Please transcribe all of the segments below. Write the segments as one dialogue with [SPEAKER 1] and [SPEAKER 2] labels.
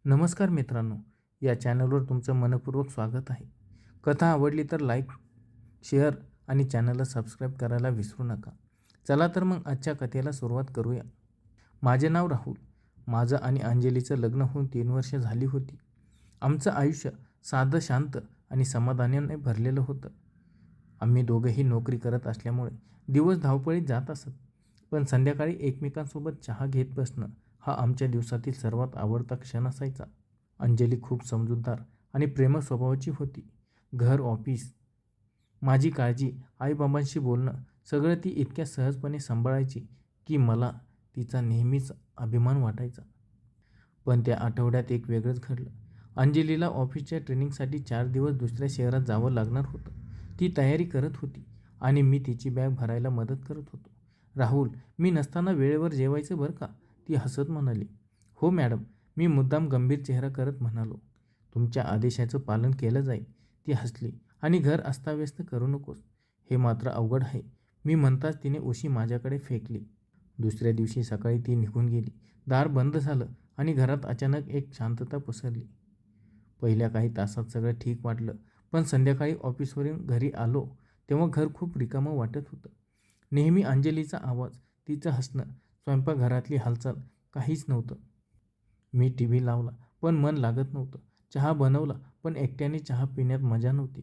[SPEAKER 1] नमस्कार मित्रांनो, या चॅनलवर तुमचं मनपूर्वक स्वागत आहे. कथा आवडली तर लाईक, शेअर आणि चॅनलला सबस्क्राईब करायला विसरू नका. चला तर मग आजच्या कथेला सुरुवात करूया. माझे नाव राहुल. माझं आणि अंजलीचं लग्न होऊन 3 वर्ष झाली होती. आमचं आयुष्य साधं, शांत आणि समाधानाने भरलेलं होतं. आम्ही दोघंही नोकरी करत असल्यामुळे दिवस धावपळीत जात असत. पण संध्याकाळी एकमेकांसोबत चहा घेत बसणं हा आमच्या दिवसातील सर्वात आवडता क्षण असायचा. अंजली खूप समजूतदार आणि प्रेमळ स्वभावाची होती. घर, ऑफिस, माझी काळजी, आईबाबांशी बोलणं सगळं ती इतक्या सहजपणे सांभाळायची की मला तिचा नेहमीच अभिमान वाटायचा. पण त्या आठवड्यात एक वेगळंच घडलं. अंजलीला ऑफिसच्या ट्रेनिंगसाठी 4 दिवस दुसऱ्या शहरात जावं लागणार होतं. ती तयारी करत होती आणि मी तिची बॅग भरायला मदत करत होतो. राहुल, मी नसताना वेळेवर जेवायचं बरं का? ती हसत म्हणाली. हो मॅडम, मी मुद्दाम गंभीर चेहरा करत म्हणालो. तुमच्या आदेशाचं पालन केलं जाईल. ती हसली आणि घर अस्ताव्यस्त करू नकोस. हे मात्र अवघड आहे, मी म्हणताच तिने उशी माझ्याकडे फेकली. दुसऱ्या दिवशी सकाळी ती निघून गेली. दार बंद झालं आणि घरात अचानक एक शांतता पसरली. पहिल्या काही तासात सगळं ठीक वाटलं, पण संध्याकाळी ऑफिसवरून घरी आलो तेव्हा घर खूप रिकामं वाटत होतं. नेहमी अंजलीचा आवाज, तिचं हसणं, स्वयंपाकघरातली हालचाल काहीच नव्हतं. मी टीव्ही लावला पण मन लागत नव्हतं. चहा बनवला पण एकट्याने चहा पिण्यात मजा नव्हती.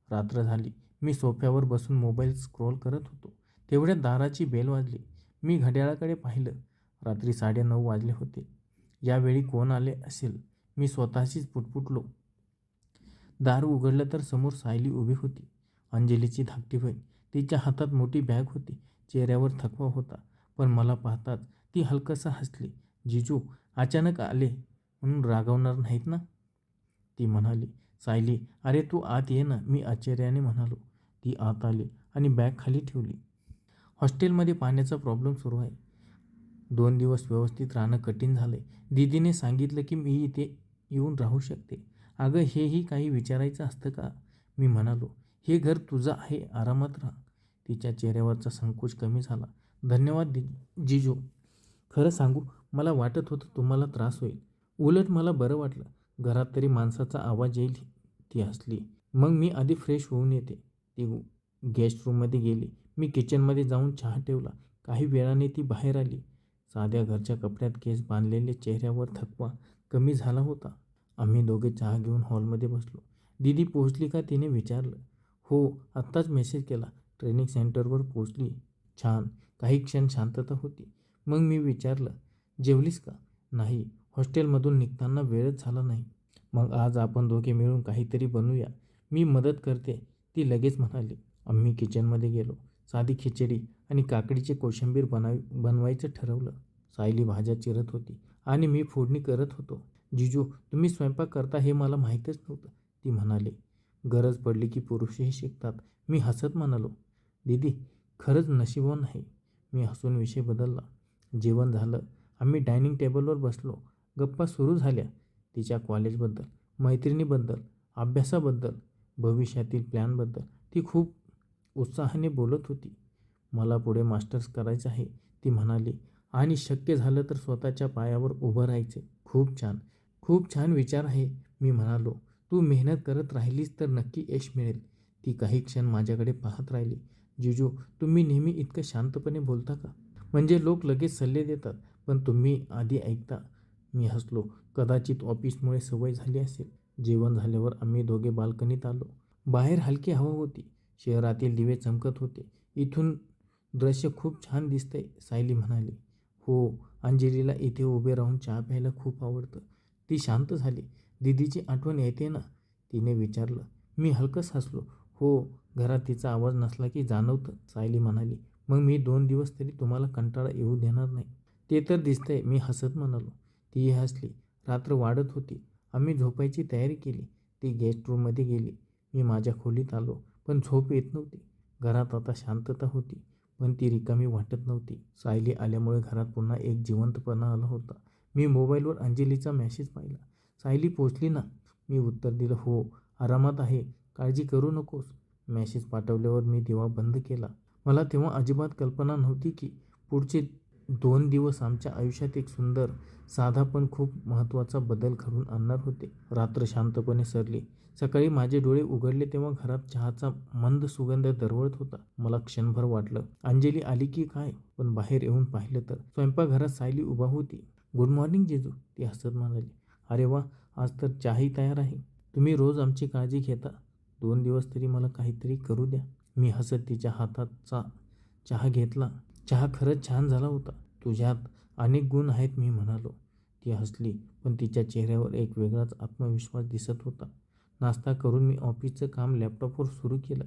[SPEAKER 1] रात्र झाली. मी सोफ्यावर बसून मोबाईल स्क्रोल करत होतो. तेवढ्यात दाराची बेल वाजली. मी घड्याळाकडे पाहिलं. रात्री 9:30 वाजले होते. यावेळी कोण आले असेल, मी स्वतःशीच पुटपुटलो. दार उघडलं तर समोर सायली उभी होती. अंजलीची धाकटी बहीण. तिच्या हातात मोठी बॅग होती. चेहऱ्यावर थकवा होता. पण मला पाहताच ती हलकसं हसली. जिजू अचानक आले म्हणून रागवणार नाहीत ना? ती म्हणाली. सायली, अरे तू आत ये ना, मी आश्चर्याने म्हणालो. ती आत आली आणि बॅग खाली ठेवली. हॉस्टेलमध्ये पाण्याचा प्रॉब्लेम सुरू आहे. 2 दिवस व्यवस्थित राहणं कठीण झालंय. दीदीने सांगितलं की मी इथे येऊन राहू शकते. अगं हेही काही विचारायचं असतं का? मी म्हणालो. हे घर तुझं आहे, आरामात राहा. तिच्या चेहऱ्यावरचा संकोच कमी झाला. धन्यवाद जिजू. खरं सांगू, मला वाटत होतं तुम्हाला त्रास होईल. उलट मला बरं वाटलं. घरात तरी माणसाचा आवाज येईल. ती हसली. मग मी आधी फ्रेश होऊन येते. ती गेस्ट रूममध्ये गेली. मी किचनमध्ये जाऊन चहा ठेवला. काही वेळाने ती बाहेर आली. साध्या घरच्या कपड्यात केस बांधलेले, चेहऱ्यावर थकवा कमी झाला होता. आम्ही दोघे चहा घेऊन हॉलमध्ये बसलो. दीदी पोहोचली का, तिने विचारलं. हो, आत्ताच मेसेज केला. ट्रेनिंग सेंटरवर पोहोचली. छान. काही क्षण शांतता होती. मग मी विचारलं, जेवलीस का? नाही, हॉस्टेलमधून निघताना वेळच झाला नाही. मग आज आपण दोघे मिळून काहीतरी बनवूया, मी मदत करते, ती लगेच म्हणाली. आम्ही किचनमध्ये गेलो. साधी खिचडी आणि काकडीचे कोशिंबीर बनवायचं ठरवलं. सायली भाज्या चिरत होती आणि मी फोडणी करत होतो. जिजू, तुम्ही स्वयंपाक करता हे मला माहीतच नव्हतं, ती म्हणाली. गरज पडली की पुरुषही शिकतात, मी हसत म्हणालो. दीदी, खरंच नशीबवान आहे. मी हसून विषय बदलला. जेवण झालं. आम्ही डायनिंग टेबलवर बसलो. गप्पा सुरू झाल्या. तिच्या कॉलेजबद्दल, मैत्रिणीबद्दल, अभ्यासाबद्दल, भविष्यातील प्लॅनबद्दल. ती खूप उत्साहाने बोलत होती. मला पुढे मास्टर्स करायचं आहे, ती म्हणाली, आणि शक्य झालं तर स्वतःच्या पायावर उभं राहायचे. खूप छान, खूप छान विचार आहे, मी म्हणालो. तू मेहनत करत राहिलीस तर नक्की यश मिळेल. ती काही क्षण माझ्याकडे पाहत राहिली. जिजू, तुम्ही नेहमी इतकं शांतपणे बोलता का? म्हणजे लोक लगेच सल्ले देतात, पण तुम्ही आधी ऐकता. मी हसलो. कदाचित ऑफिसमुळे सवय झाली असेल. जेवण झाल्यावर आम्ही दोघे बाल्कनीत आलो. बाहेर हलकी हवा होती. शहरातील दिवे चमकत होते. इथून दृश्य खूप छान दिसतंय, सायली म्हणाली. हो, अंजलीला इथे उभे राहून चहा प्यायला खूप आवडतं. ती शांत झाली. दीदीची आठवण येते ना, तिने विचारलं. मी हलकस हसलो. हो, घरात तिचा आवाज नसला की जाणवतं, सायली म्हणाली. मग मी 2 दिवस तरी तुम्हाला कंटाळा येऊ देणार नाही. ते तर दिसतंय, मी हसत म्हणालो. तीही हसली. रात्र वाढत होती. आम्ही झोपायची तयारी केली. ती गेस्ट रूममध्ये गेली. मी माझ्या खोलीत आलो, पण झोप येत नव्हती. घरात आता शांतता होती, पण ती रिकामी वाटत नव्हती. सायली आल्यामुळे घरात पुन्हा एक जिवंतपणा आला होता. मी मोबाईलवर अंजलीचा मेसेज पाहिला. सायली पोचली ना? मी उत्तर दिलं, हो, आरामात आहे, काळजी करू नकोस. मेसेज पाठवल्यावर मी दिवा बंद केला. मला तेव्हा अजिबात कल्पना नव्हती की पुढचे 2 दिवस आमच्या आयुष्यात एक सुंदर, साधा पण खूप महत्त्वाचा बदल घडवून आणणार होते. रात्र शांतपणे सरली. सकाळी माझे डोळे उघडले तेव्हा घरात चहाचा मंद सुगंध दरवळत होता. मला क्षणभर वाटलं, अंजली आली की काय? पण बाहेर येऊन पाहिलं तर स्वयंपाकघरात सायली उभा होती. "गुड मॉर्निंग जिजू," ती हसत म्हणाली. "अरे वा, आज तर चहाही तयार आहे. तुम्ही रोज आमची काळजी घेता. 2 दिवस तरी मला काहीतरी करू द्या." मी हसत तिच्या हाताचा चहा घेतला. चहा खरंच छान झाला होता. "तुझ्यात अनेक गुण आहेत," मी म्हणालो. ती हसली, पण तिच्या चेहऱ्यावर एक वेगळाच आत्मविश्वास दिसत होता. नाश्ता करून मी ऑफिसचं काम लॅपटॉपवर सुरू केलं.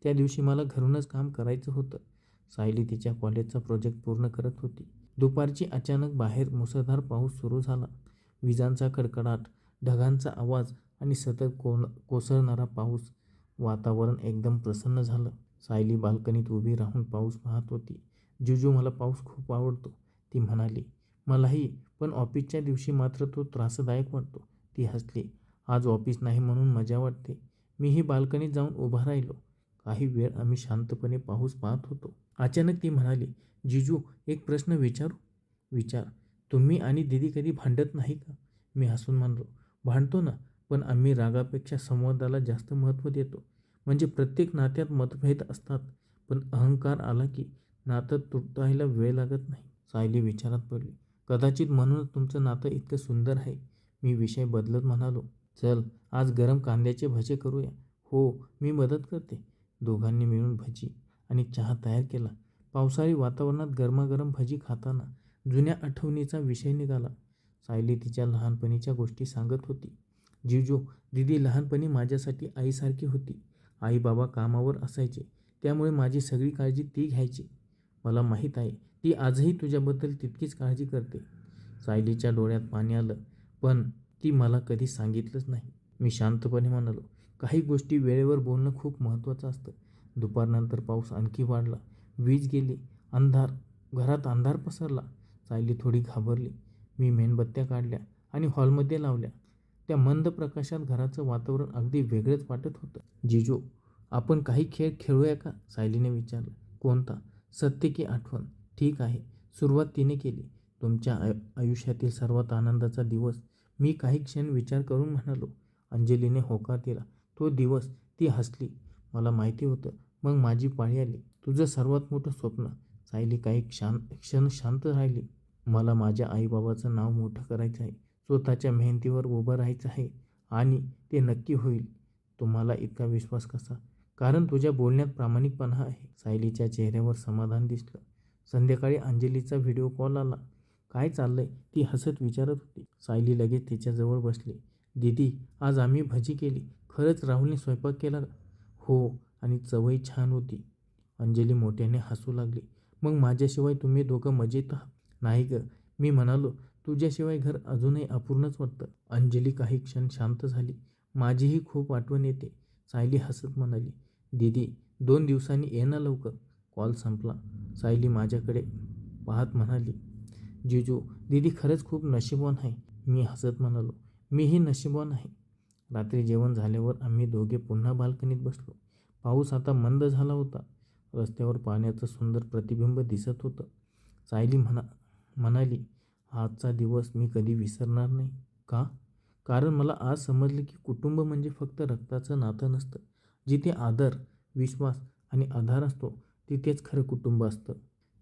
[SPEAKER 1] त्या दिवशी मला घरूनच काम करायचं होतं. सायली तिच्या कॉलेजचा प्रोजेक्ट पूर्ण करत होती. दुपारची अचानक बाहेर मुसळधार पाऊस सुरू झाला. विजांचा कडकडाट, ढगांचा आवाज आणि सतत कोसळणारा पाऊस. वातावरण एकदम प्रसन्न झालं. सायली बाल्कनीत उभी राहून पाऊस पाहत होती. "जिजू, मला पाऊस खूप आवडतो," ती म्हणाली. "मलाही, पण ऑफिसच्या दिवशी मात्र तो त्रासदायक वाटतो." ती हसली. "आज ऑफिस नाही म्हणून मजा वाटते." मीही बाल्कनीत जाऊन उभा राहिलो. काही वेळ आम्ही शांतपणे पाऊस पाहत होतो. अचानक ती म्हणाली, "जिजू, एक प्रश्न विचारू?" "विचार." "तुम्ही आणि दीदी कधी भांडत नाही का?" मी हसून म्हणालो, "भांडतो ना, पण आम्ही रागापेक्षा संवादाला जास्त महत्त्व देतो. म्हणजे प्रत्येक नात्यात मतभेद असतात, पण अहंकार आला की नातं तुटायला वेळ लागत नाही." सायली विचारात पडली. "कदाचित म्हणूनच तुमचं नातं इतकं सुंदर आहे." मी विषय बदलत म्हणालो, "चल, आज गरम कांद्याचे भजे करूया." "हो, मी मदत करते." दोघांनी मिळून भजी आणि चहा तयार केला. पावसाळी वातावरणात गरमागरम भजी खाताना जुन्या आठवणीचा विषय निघाला. सायली तिच्या लहानपणीच्या गोष्टी सांगत होती. "जिजू, दीदी लहानपणी माझ्यासाठी आईसारखी होती. आई बाबा कामावर असायचे, त्यामुळे माझी सगळी काळजी ती घ्यायची. मला माहीत आहे, ती आजही तुझ्याबद्दल तितकीच काळजी करते." सायलीच्या डोळ्यात पाणी आलं, पण ती मला कधी सांगितलंच नाही. मी शांतपणे म्हणालो, "काही गोष्टी वेळेवर बोलणं खूप महत्त्वाचं असतं." दुपारनंतर पाऊस आणखी वाढला. वीज गेली. घरात अंधार पसरला. सायली थोडी घाबरली. मी मेणबत्त्या काढल्या आणि हॉलमध्ये लावल्या. त्या मंद प्रकाशात घराचं वातावरण अगदी वेगळंच वाटत होतं. "जिजू, आपण काही खेळ खेळूया का?" सायलीने विचारलं. "कोणता?" "सत्य की आठवण." "ठीक आहे." सुरुवात तिने केली. "तुमच्या आयुष्यातील सर्वात आनंदाचा दिवस." मी काही क्षण विचार करून म्हणालो. अंजलीने होकार दिला. "तो दिवस." ती हसली. "मला माहिती होतं." "मग माझी पाळी आली." "तुझं सर्वात मोठं स्वप्न." सायली काही क्षण शांत राहिली. "मला माझ्या आईबाबाचं नाव मोठं करायचं आहे. स्वतःच्या मेहनतीवर उभं राहायचं आहे आणि ते नक्की होईल." "तुम्हाला इतका विश्वास कसा?" "कारण तुझ्या बोलण्यात प्रामाणिकपणा आहे." सायलीच्या चेहऱ्यावर समाधान दिसलं. संध्याकाळी अंजलीचा व्हिडिओ कॉल आला. "काय चाललंय?" ती हसत विचारत होती. सायली लगेच तिच्याजवळ बसली. "दीदी, आज आम्ही भजी केली." "खरंच राहुलने स्वयंपाक केला का?" "हो, आणि चवही छान होती." अंजली मोठ्याने हसू लागली. "मग माझ्याशिवाय तुम्ही दोघं मजेत आहात?" "नाही गं," मी म्हणालो. "तुझ्याशिवाय घर अजूनही अपूर्णच वाटतं." अंजली काही क्षण शांत झाली. "माझीही खूप आठवण येते." सायली हसत म्हणाली. "दीदी, 2 दिवसांनी ये ना लवकर." कॉल संपला. सायली माझ्याकडे पाहत म्हणाली, "जिजू, दीदी खरंच खूप नशीबवान आहे." मी हसत म्हणालो, "मीही नशीबवान आहे." रात्री जेवण झाल्यावर आम्ही दोघे पुन्हा बाल्कनीत बसलो. पाऊस आता मंद झाला होता. रस्त्यावर पाण्याचं सुंदर प्रतिबिंब दिसत होतं. सायली म्हणाली, "आजचा दिवस मी कधी विसरणार नाही." "का?" "कारण मला आज समजलं की कुटुंब म्हणजे फक्त रक्ताचं नातं नसतं. जिथे आदर, विश्वास आणि आधार असतो, तिथेच खरं कुटुंब असतं."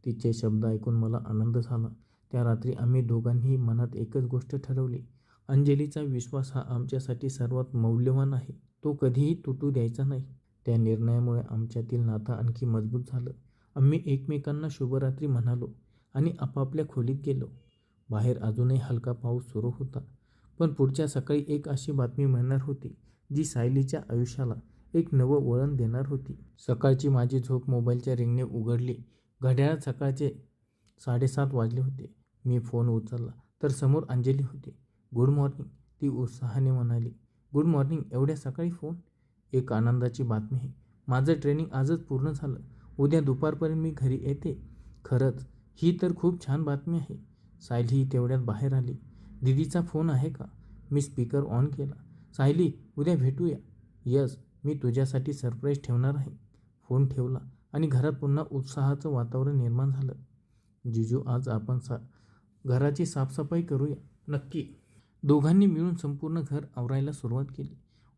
[SPEAKER 1] तिचे शब्द ऐकून मला आनंद झाला. त्या रात्री आम्ही दोघांनीही मनात एकच गोष्ट ठरवली. अंजलीचा विश्वास हा आमच्यासाठी सर्वात मौल्यवान आहे. तो कधीही तुटू द्यायचा नाही. त्या निर्णयामुळे आमच्यातील नातं आणखी मजबूत झालं. आम्ही एकमेकांना शुभरात्री म्हणालो आणि आपापल्या खोलीत गेलो. बाहेर अजूनही हलका पाऊस सुरू होता. पण पुढच्या सकाळी एक अशी बातमी मिळणार होती, जी सायलीच्या आयुष्याला एक नवं वळण देणार होती. सकाळची माझी झोप मोबाईलच्या रिंगने उघडली. घड्याळात सकाळचे 7:30 वाजले होते. मी फोन उचलला तर समोर अंजली होती. "गुड मॉर्निंग," ती उत्साहाने म्हणाली. "गुड मॉर्निंग, एवढ्या सकाळी फोन?" "एक आनंदाची बातमी आहे. माझं ट्रेनिंग आजच पूर्ण झालं. उद्या दुपारपर्यंत मी घरी येते." "खरंच? ही तर खूप छान बातमी आहे." सायलीही तेवढ्यात बाहेर आली. "दीदीचा फोन आहे का?" मी स्पीकर ऑन केला. "सायली, उद्या भेटूया." "यस, मी तुझ्यासाठी सरप्राईज ठेवणार आहे." फोन ठेवला आणि घरात पुन्हा उत्साहाचं वातावरण निर्माण झालं. जिजू आज आपण घराची साफसफाई करूया. नक्की. दोघांनी मिळून संपूर्ण घर आवरायला सुरुवात केली.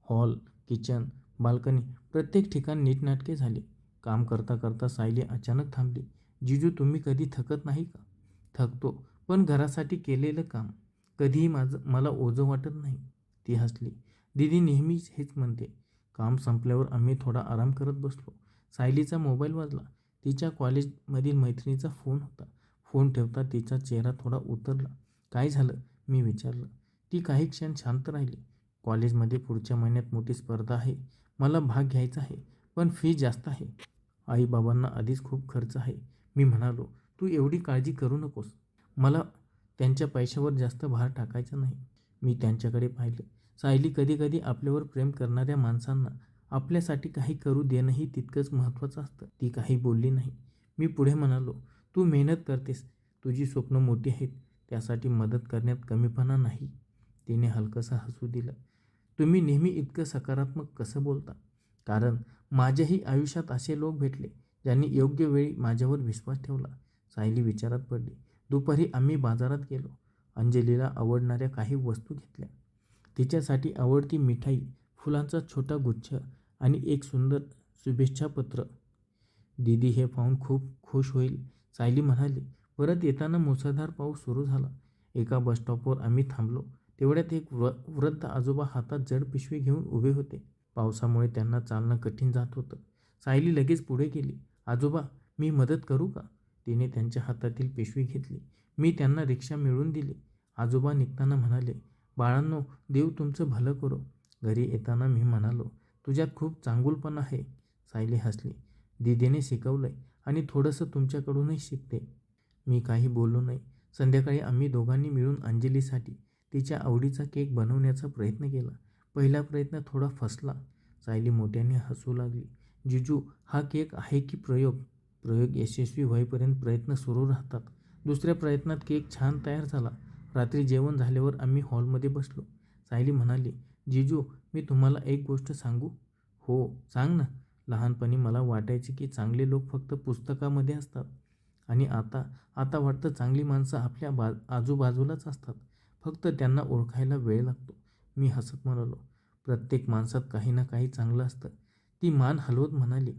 [SPEAKER 1] हॉल, किचन, बाल्कनी प्रत्येक ठिकाण नीटनाटके झाले. काम करता करता सायली अचानक थांबली. जिजू तुम्ही कधी थकत नाही का? थकतो, पण घरासाठी केलेलं काम कधीही मला ओझं वाटत नाही. ती हसली. दीदी नेहमीच हेच म्हणते. काम संपल्यावर आम्ही थोडा आराम करत बसलो. सायलीचा मोबाईल वाजला. तिच्या कॉलेजमधील मैत्रिणीचा फोन होता. फोन ठेवता तिचा चेहरा थोडा उतरला. काय झालं? मी विचारलं. ती काही क्षण शांत राहिली. कॉलेजमध्ये पुढच्या महिन्यात मोठी स्पर्धा आहे. मला भाग घ्यायचा आहे, पण फी जास्त आहे. आईबाबांना आधीच खूप खर्च आहे. मी म्हणालो, तू एवढी काळजी करू नकोस. मला त्यांच्या पैशावर जास्त भार टाकायचा नाही. मी त्यांच्याकडे पाहिलं. सायली कधीकधी आपल्यावर प्रेम करणाऱ्या माणसांना आपल्यासाठी काही करू देणंही तितकंच महत्त्वाचं असतं. ती काही बोलली नाही. मी पुढे म्हणालो, तू मेहनत करतेस. तुझी स्वप्न मोठी आहेत. त्यासाठी मदत करण्यात कमीपणा नाही. तिने हलकंसं हसू दिलं. तुम्ही नेहमी इतकं सकारात्मक कसं बोलता? कारण माझ्याही आयुष्यात असे लोक भेटले ज्यांनी योग्य वेळी माझ्यावर विश्वास ठेवला. सायली विचारात पडली. दुपारी आम्ही बाजारात गेलो. अंजलीला आवडणाऱ्या काही वस्तू घेतल्या. तिच्यासाठी आवडती मिठाई, फुलांचा छोटा गुच्छ आणि एक सुंदर शुभेच्छापत्र. दीदी हे पाहून खूप खुश होईल, सायली म्हणाली. परत येताना मुसळधार पाऊस सुरू झाला. एका बसस्टॉपवर आम्ही थांबलो. तेवढ्यात एक वृद्ध आजोबा हातात जड पिशवी घेऊन उभे होते. पावसामुळे त्यांना चालणं कठीण जात होतं. सायली लगेच पुढे गेली. आजोबा, मी मदत करू का? तिने त्यांच्या हातातील पिशवी घेतली. मी त्यांना रिक्षा मिळवून दिली. आजोबा निघताना म्हणाले, बाळांनो, देव तुमचं भलं करो. घरी येताना मी म्हणालो, तुझ्यात खूप चांगुलपणा आहे. सायली हसली. दीदीने शिकवलंय आणि थोडंसं तुमच्याकडूनही शिकते. मी काही बोललो नाही. संध्याकाळी आम्ही दोघांनी मिळून अंजलीसाठी तिच्या आवडीचा केक बनवण्याचा प्रयत्न केला. पहिला प्रयत्न थोडा फसला. सायली मोठ्याने हसू लागली. जिजू, हा केक आहे की प्रयोग? प्रयोग यशस्वी होईपर्यंत प्रयत्न सुरू राहतात. दुसऱ्या प्रयत्नात केक छान तयार झाला. रात्री जेवण झाल्यावर आम्ही हॉलमध्ये बसलो. सायली म्हणाली, जिजू, मी तुम्हाला एक गोष्ट सांगू? हो, सांग ना. लहानपणी मला वाटायचे की चांगले लोक फक्त पुस्तकामध्ये असतात आणि आता आता वाटतं चांगली माणसं आपल्या आजूबाजूलाच असतात. फक्त त्यांना ओळखायला वेळ लागतो. मी हसत म्हणालो, प्रत्येक माणसात काही ना काही चांगलं असतं. ती मान हलवत म्हणाली,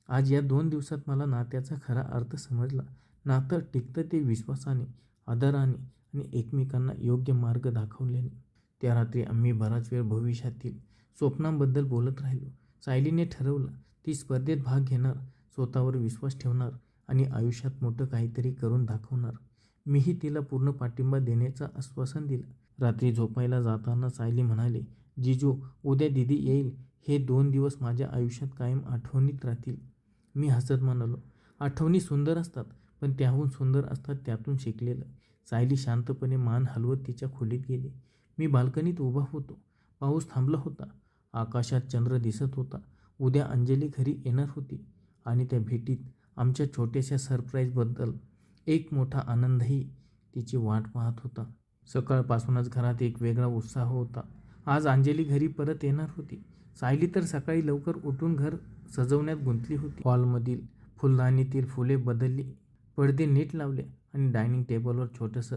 [SPEAKER 1] आज या 2 दिवसात मला नात्याचा खरा अर्थ समजला. नातं टिकतं ते विश्वासाने, आदराने आणि एकमेकांना योग्य मार्ग दाखवल्याने. त्या रात्री आम्ही बराच वेळ भविष्यातील स्वप्नांबद्दल बोलत राहिलो. सायलीने ठरवलं, ती स्पर्धेत भाग घेणार, स्वतःवर विश्वास ठेवणार आणि आयुष्यात मोठं काहीतरी करून दाखवणार. मीही तिला पूर्ण पाठिंबा देण्याचं आश्वासन दिलं. रात्री झोपायला जाताना सायली म्हणाली, जिजू, उद्या दीदी येईल. हे 2 दिवस माझ्या आयुष्यात कायम आठवणीत राहतील. मी हसत म्हणालो, आठवणी सुंदर असतात, पण त्याहून सुंदर असतात त्यातून शिकलेलं. सायली शांतपणे मान हलवत तिच्या खोलीत गेली. मी बाल्कनीत उभा होतो. पाऊस थांबला होता. आकाशात चंद्र दिसत होता. उद्या अंजली घरी येणार होती आणि त्या भेटीत आमच्या छोट्याशा सरप्राईजबद्दल एक मोठा आनंदही तिची वाट पाहत होता. सकाळपासूनच घरात एक वेगळा उत्साह होता. आज अंजली घरी परत येणार होती. सायली तर सकाळी लवकर उठून घर सजवण्यात गुंतली होती. हॉलमधील फुलदाणीतील फुले बदलली, पडदे नीट लावले आणि डायनिंग टेबलवर छोटंसं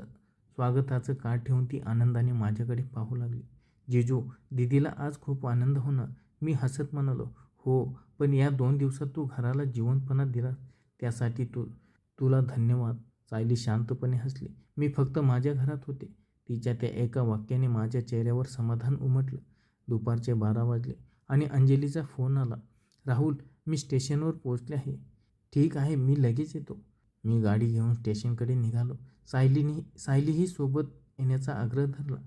[SPEAKER 1] स्वागताचं कार्ड ठेवून ती आनंदाने माझ्याकडे पाहू लागली. जिजू, दीदीला आज खूप आनंद होणार. मी हसत म्हणालो, हो, पण या 2 दिवसात तू घराला जिवंतपणा दिलास त्यासाठी तुला धन्यवाद. सायली शांतपणे हसली. मी फक्त माझ्या घरात होते. तिच्या त्या एका वाक्याने माझ्या चेहऱ्यावर समाधान उमटलं. दुपारचे 12 वाजले आणि अंजलीचा फोन आला. राहुल, मी स्टेशनवर पोहोचले आहे. ठीक आहे, मी लगेच येतो. मी गाडी घेऊन स्टेशनकडे निघालो. सायलीही सोबत येण्याचा आग्रह धरला.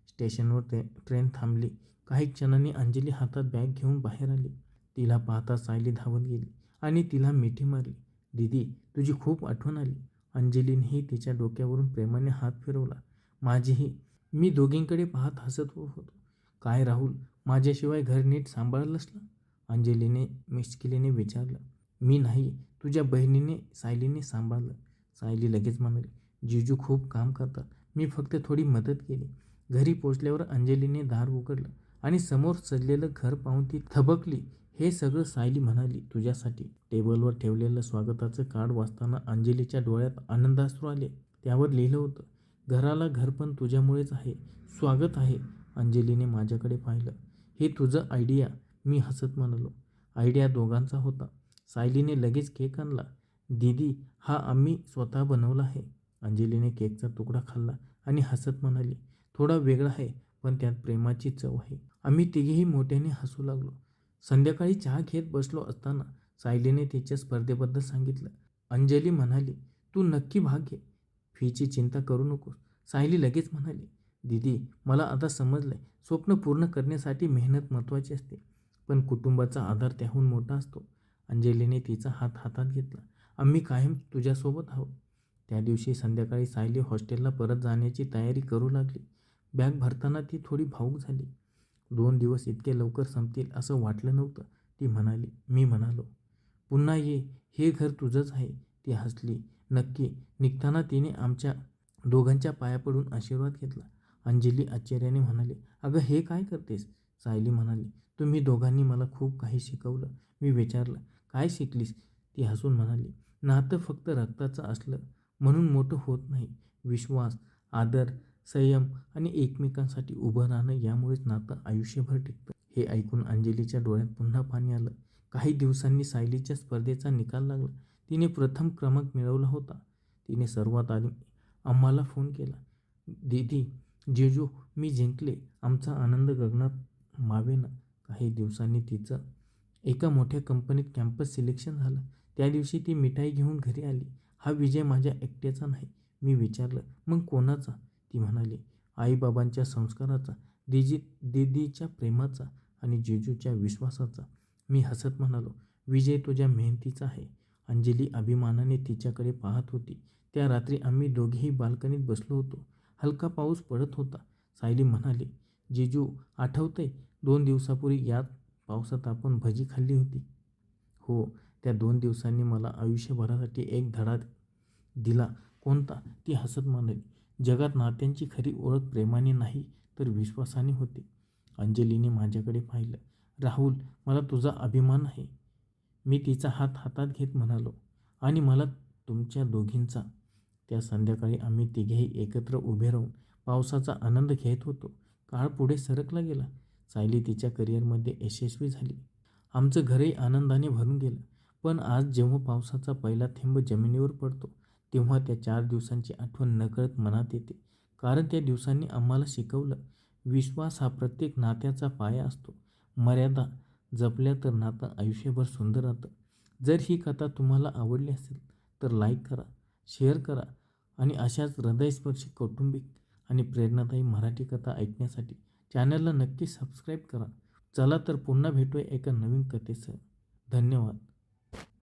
[SPEAKER 1] स्टेशनवर ट्रेन थांबली. काही क्षणांनी अंजली हातात बॅग घेऊन बाहेर आली. तिला पाहता सायली धावत गेली आणि तिला मिठी मारली. दीदी, तुझी खूप आठवण आली. अंजलीनेही तिच्या डोक्यावरून प्रेमाने हात फिरवला. माझीही. मी दोघींकडे पाहत हसत होतो. काय राहुल, माझ्याशिवाय घर नीट सांभाळलंस ना? अंजलीने मिश्किलीने विचारलं. मी नाही, तुझ्या बहिणीने सायलीने सांभाळलं. सायली लगेच म्हणाली, जिजू खूप काम करतात. मी फक्त थोडी मदत केली. घरी पोचल्यावर अंजलीने दार उघडलं आणि समोर सजलेलं घर पाहून ती थबकली. हे सगळं सायली म्हणाली तुझ्यासाठी. टेबलवर ठेवलेलं स्वागताचं कार्ड वाचताना अंजलीच्या डोळ्यात आनंदाश्रू आले. त्यावर लिहिलं होतं, घराला घर पण तुझ्यामुळेच आहे. स्वागत आहे. अंजलीने माझ्याकडे पाहिलं. हे तुझं आयडिया? मी हसत म्हणालो. आयडिया दोघांचा होता. सायलीने लगेच केक आणला. दीदी, हा आम्ही स्वतः बनवला आहे. अंजलीने केकचा तुकडा खाल्ला आणि हसत म्हणाली, थोडा वेगळा आहे पण त्यात प्रेमाची चव आहे. आम्ही तिघेही मोठ्याने हसू लागलो. संध्याकाळी चहा घेत बसलो असताना सायलीने तिच्या स्पर्धेबद्दल सांगितलं. अंजली म्हणाली, तू नक्की भाग घे. फीची चिंता करू नकोस. सायली लगेच म्हणाली, दीदी, मला आता समजलंय, स्वप्न पूर्ण करण्यासाठी मेहनत महत्त्वाची असते, पण कुटुंबाचा आधार त्याहून मोठा असतो. अंजलीने तिचा हात हातात घेतला. आम्ही कायम तुझ्यासोबत आहोत. त्या दिवशी संध्याकाळी सायली हॉस्टेलला परत जाण्याची तयारी करू लागली. बॅग भरताना ती थोडी भावूक झाली. 2 दिवस इतके लवकर संपतील असं वाटलं नव्हतं, ती म्हणाली. मी म्हणालो, पुन्हा ये, हे घर तुझंच आहे. ती हसली. नक्की. निघताना तिने आमच्या दोघांच्या पाया पडून आशीर्वाद घेतला. अंजली आश्चर्याने म्हणाली, अगं हे काय करतेस? सायली म्हणाली, तुम्ही दोघांनी मला खूप काही शिकवलं. मी विचारलं, काय शिकलीस? ती हसून म्हणाली, नातं फक्त रक्ताचं असलं म्हणून मोठं होत नाही. विश्वास, आदर, संयम आणि एकमेकांसाठी उभं राहणं, यामुळेच नातं आयुष्यभर टिकतं. हे ऐकून अंजलीच्या डोळ्यात पुन्हा पाणी आलं. काही दिवसांनी सायलीच्या स्पर्धेचा निकाल लागला. तिने प्रथम क्रमांक मिळवला होता. तिने सर्वात आधी आम्हाला फोन केला. दीदी, जेजू, मी जिंकले. आमचा आनंद गगनात मावेना. काही दिवसांनी तिचं एका मोठ्या कंपनीत कॅम्पस सिलेक्शन झालं. त्या दिवशी ती मिठाई घेऊन घरी आली. हा विजय माझ्या एकट्याचा नाही. मी विचारलं, मग कोणाचा? ती म्हणाली, आईबाबांच्या संस्काराचा, दीदीच्या प्रेमाचा आणि जेजूच्या विश्वासाचा. मी हसत म्हणालो, विजय तुझ्या मेहनतीचा आहे. अंजली अभिमानाने तिच्याकडे पाहत होती. त्या रात्री आम्ही दोघेही बाल्कनीत बसलो होतो. हलका पाऊस पडत होता. सायली म्हणाली, जेजू, आठवतंय 2 दिवसापूर्वी याच पावसात आपण भजी खाल्ली होती? हो. त्या 2 दिवसांनी मला आयुष्यभरासाठी एक धडा दिला. कोणता? ती हसत म्हणाली, जगात नात्यांची खरी ओळख प्रेमाने नाही तर विश्वासाने होते. अंजलीने माझ्याकडे पाहिलं. राहुल, मला तुझा अभिमान आहे. मी तिचा हात हातात घेत म्हणालो, आणि मला तुमच्या दोघींचा. त्या संध्याकाळी आम्ही तिघेही एकत्र उभे राहून पावसाचा आनंद घेत होतो. काळ पुढे सरकला गेला. सायली तिच्या करिअरमध्ये यशस्वी झाली. आमचं घरही आनंदाने भरून गेलं. पण आज जेव्हा पावसाचा पहिला थेंब जमिनीवर पडतो, तेव्हा त्या 4 दिवसांची आठवण नकळत मनात येते. कारण त्या दिवसांनी आम्हाला शिकवलं, विश्वास हा प्रत्येक नात्याचा पाया असतो. मर्यादा जपल्या तर नातं आयुष्यभर सुंदर राहतं. जर ही कथा तुम्हाला आवडली असेल तर लाईक करा, शेअर करा आणि अशाच हृदयस्पर्शी कौटुंबिक आणि प्रेरणादायी मराठी कथा ऐकण्यासाठी चॅनलला नक्की सबस्क्राईब करा. चला तर पुन्हा भेटूया एका नवीन कथेसह. धन्यवाद.